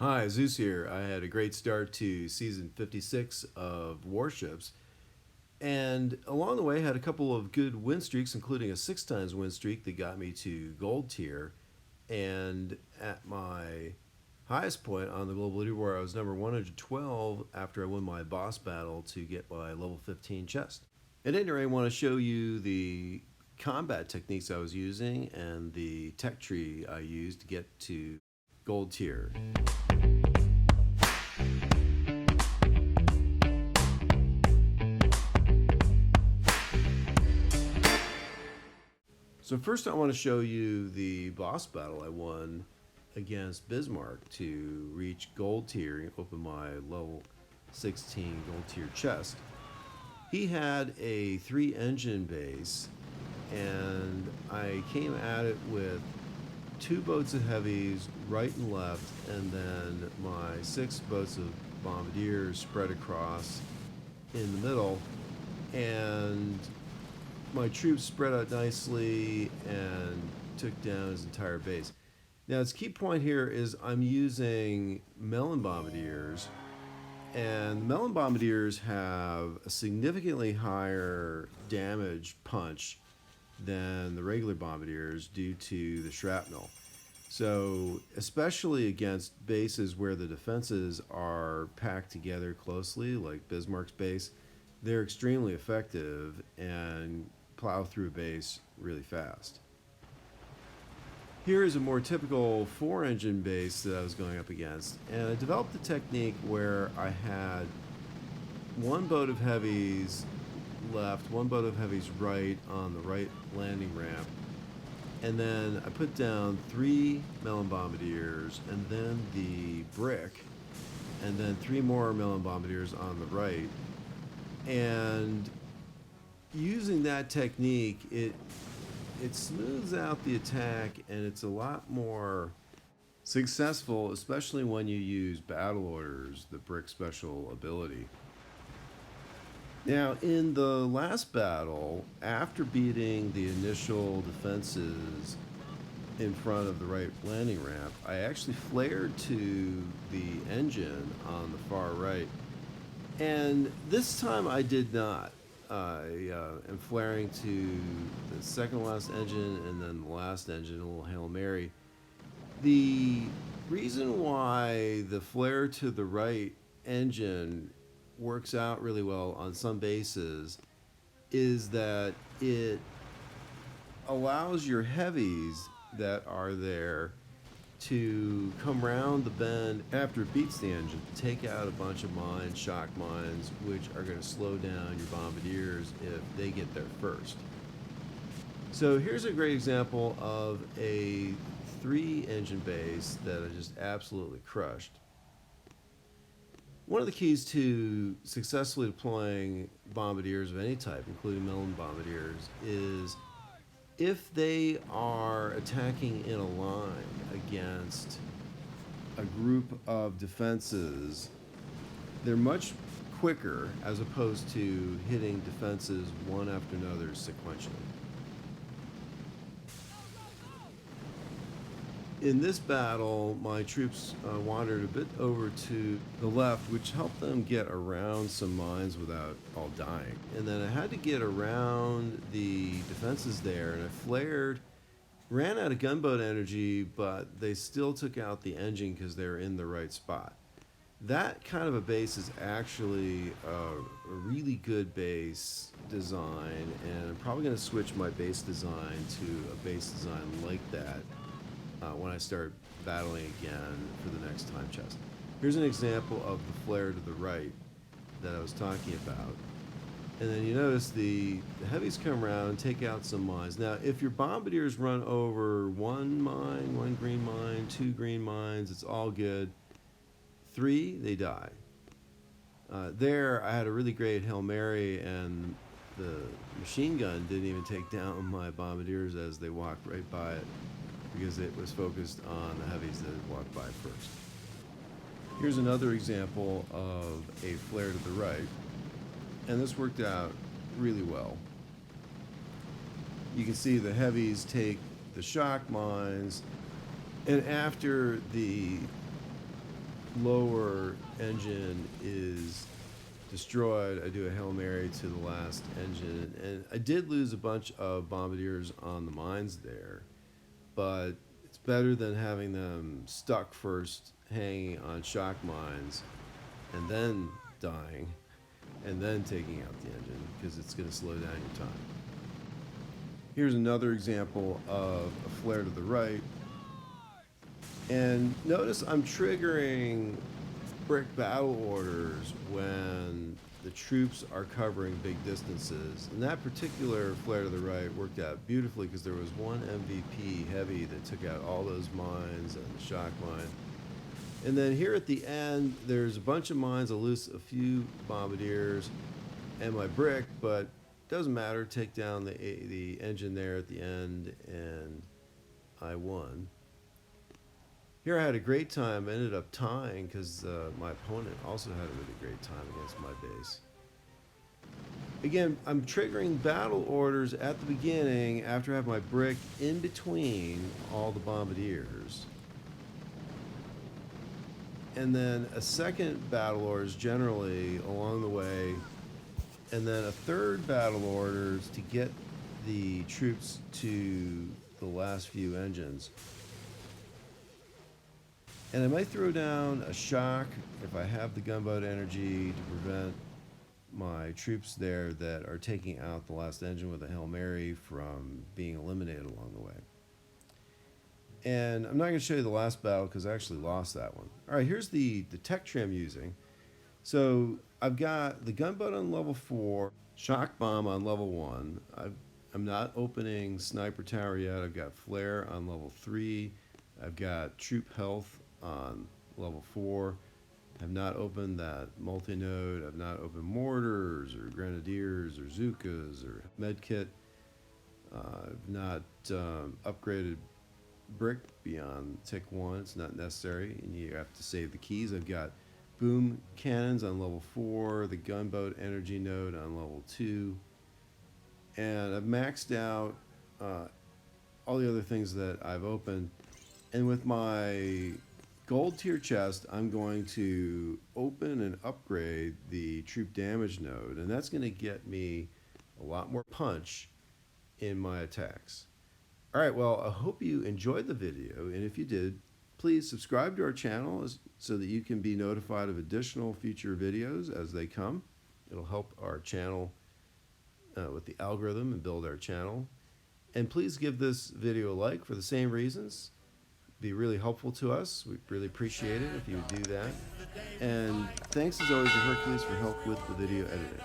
Hi, Zeus here. I had a great start to season 56 of Warships, and along the way had a couple of good win streaks, including a 6 times win streak that got me to gold tier. And at my highest point on the global leaderboard, I was number 112 after I won my boss battle to get my level 15 chest. At any rate, I want to show you the combat techniques I was using and the tech tree I used to get to gold tier. So first I want to show you the boss battle I won against Bismarck to reach gold tier and open my level 16 gold tier chest. He had a 3-engine base, and I came at it with 2 boats of heavies right and left, and then my 6 boats of Bombardiers spread across in the middle, and my troops spread out nicely and took down his entire base. Now, its key point here is I'm using Melon Bombardiers, and Melon Bombardiers have a significantly higher damage punch than the regular Bombardiers due to the shrapnel. So, especially against bases where the defenses are packed together closely, like Bismarck's base, they're extremely effective and plow through a base really fast. Here is a more typical 4-engine base that I was going up against, and I developed a technique where I had 1 boat of heavies left, 1 boat of heavies right on the right landing ramp, and then I put down 3 Melon Bombardiers, and then the Brick, and then 3 more Melon Bombardiers on the right. And using that technique, it smooths out the attack, and it's a lot more successful, especially when you use battle orders, the Brick special ability. Now, in the last battle, after beating the initial defenses in front of the right landing ramp, I actually flared to the engine on the far right, and this time I did not. I am flaring to the second last engine and then the last engine, a little Hail Mary. The reason why the flare to the right engine works out really well on some bases is that it allows your heavies that are there to come around the bend after it beats the engine, take out a bunch of mines, shock mines, which are going to slow down your Bombardiers if they get there first. So here's a great example of a 3-engine base that I just absolutely crushed. One of the keys to successfully deploying Bombardiers of any type, including Melon Bombardiers, is if they are attacking in a line against a group of defenses, they're much quicker as opposed to hitting defenses one after another sequentially. In this battle, my troops wandered a bit over to the left, which helped them get around some mines without all dying. And then I had to get around the defenses there, and I flared, ran out of gunboat energy, but they still took out the engine because they were in the right spot. That kind of a base is actually a really good base design, and I'm probably going to switch my base design to a base design like that when I start battling again for the next time chest. Here's an example of the flare to the right that I was talking about. And then you notice the heavies come around and take out some mines. Now, if your Bombardiers run over 1 mine, 1 green mine, 2 green mines, it's all good. 3, they die. There, I had a really great Hail Mary, and the machine gun didn't even take down my Bombardiers as they walked right by it, because it was focused on the heavies that walked by first. Here's another example of a flare to the right, and this worked out really well. You can see the heavies take the shock mines, and after the lower engine is destroyed, I do a Hail Mary to the last engine. And I did lose a bunch of Bombardiers on the mines there, but it's better than having them stuck first, hanging on shock mines, and then dying, and then taking out the engine, because it's going to slow down your time. Here's another example of a flare to the right. And notice I'm triggering brick battle orders when the troops are covering big distances. And that particular flare to the right worked out beautifully because there was one MVP heavy that took out all those mines and the shock mine. And then here at the end, there's a bunch of mines. I'll lose a few Bombardiers and my brick, but doesn't matter. Take down the engine there at the end, and I won. Here I had a great time. I ended up tying because my opponent also had a really great time against my base. Again, I'm triggering battle orders at the beginning after I have my brick in between all the Bombardiers. And then a second battle order is generally along the way. And then a third battle order is to get the troops to the last few engines. And I might throw down a shock if I have the gunboat energy to prevent my troops there that are taking out the last engine with a Hail Mary from being eliminated along the way. And I'm not going to show you the last battle because I actually lost that one. All right, here's the tech tree I'm using. So I've got the gunboat on level 4, shock bomb on level 1. I'm not opening sniper tower yet. I've got flare on level 3. I've got troop health on level 4. I've not opened that multi-node. I've not opened mortars or grenadiers or Zookas or medkit. I've not upgraded brick beyond tick 1. It's not necessary, and you have to save the keys. I've got boom cannons on level 4, the gunboat energy node on level 2, and I've maxed out all the other things that I've opened. And with my gold tier chest, I'm going to open and upgrade the troop damage node, and that's going to get me a lot more punch in my attacks. All right, well, I hope you enjoyed the video, and if you did, please subscribe to our channel so that you can be notified of additional future videos as they come. It'll help our channel with the algorithm and build our channel. And please give this video a like for the same reasons. It'd be really helpful to us. We'd really appreciate it if you would do that. And thanks as always to Hercules for help with the video editing.